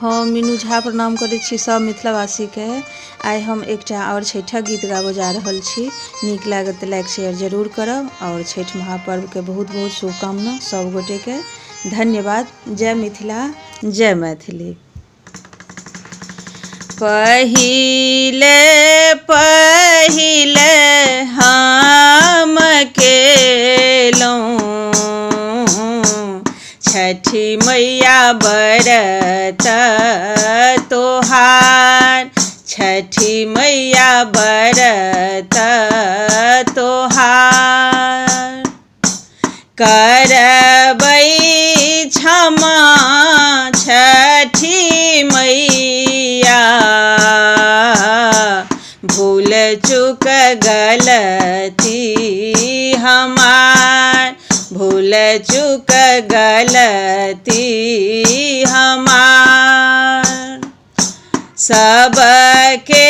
हम मीनू झा प्रणाम करै छी सब मिथिलावासी के। आइ हम एकटा और छठिक गीत गाबऽ जा रहल छी। नीक लागत तऽ लाइक शेयर जरूर करब और छठ महापर्व के बहुत बहुत शुभकामना सब गोटे के। धन्यवाद। जय मिथिला, जय मैथिली। पहिले पहिले हम केलहुँ छठी मैया बरत तोहार, छठी मैया बरत तोहार। करबै क्षमा छठी मैया, भूल चूक गलती हमार, भूल चूक गलती हमार। सबके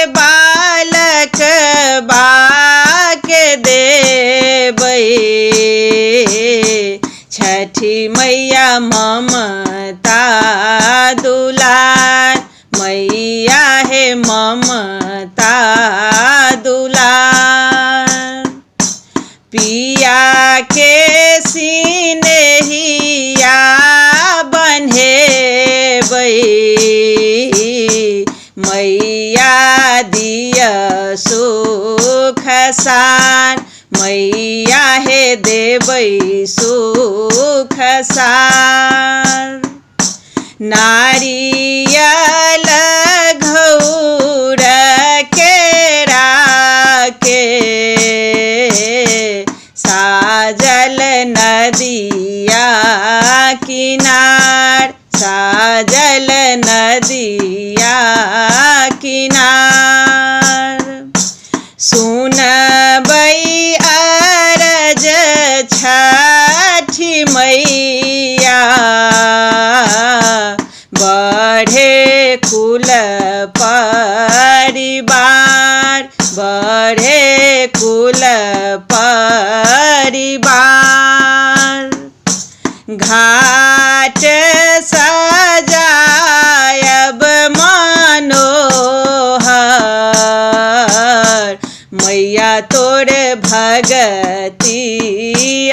बालक बाके देबै, छठी मैया ममता दुलार, मैया हे ममता दुलार। पिया के सिनेहिया बन्हेबै, मैया दिया सुख सार, मैया हे देबै सुख सार। नारियल घौर केरा के साजल नदिया किनार, साजल नदिया किनार। सुनबै अरज छठी मैया, बढ़े कुल परिवार, बढ़े कुल परिवार। घाट सजायब मनोहर, मैया तोर भगती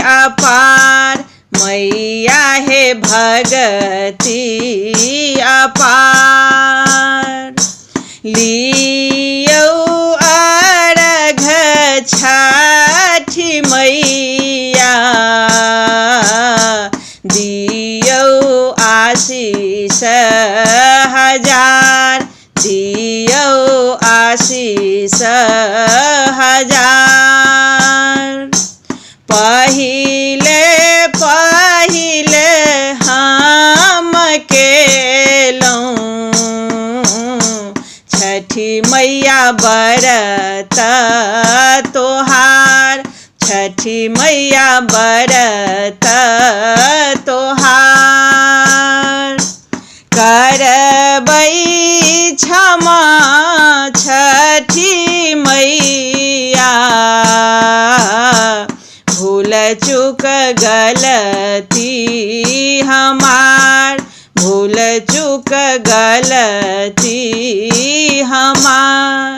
अपार, मैया हे भगती अपार। लियौ अर्घ छठी मैया, दियौ आशीष हजार, दियौ आशीष हजार। पहिले पहिले हम केलहुँ छठी मैया बरत तोहार, छठी मैया बरत तोहार। करबै क्षमा छठी मैया, भूल चूक गलती हमार, भूल चूक गलती हमार।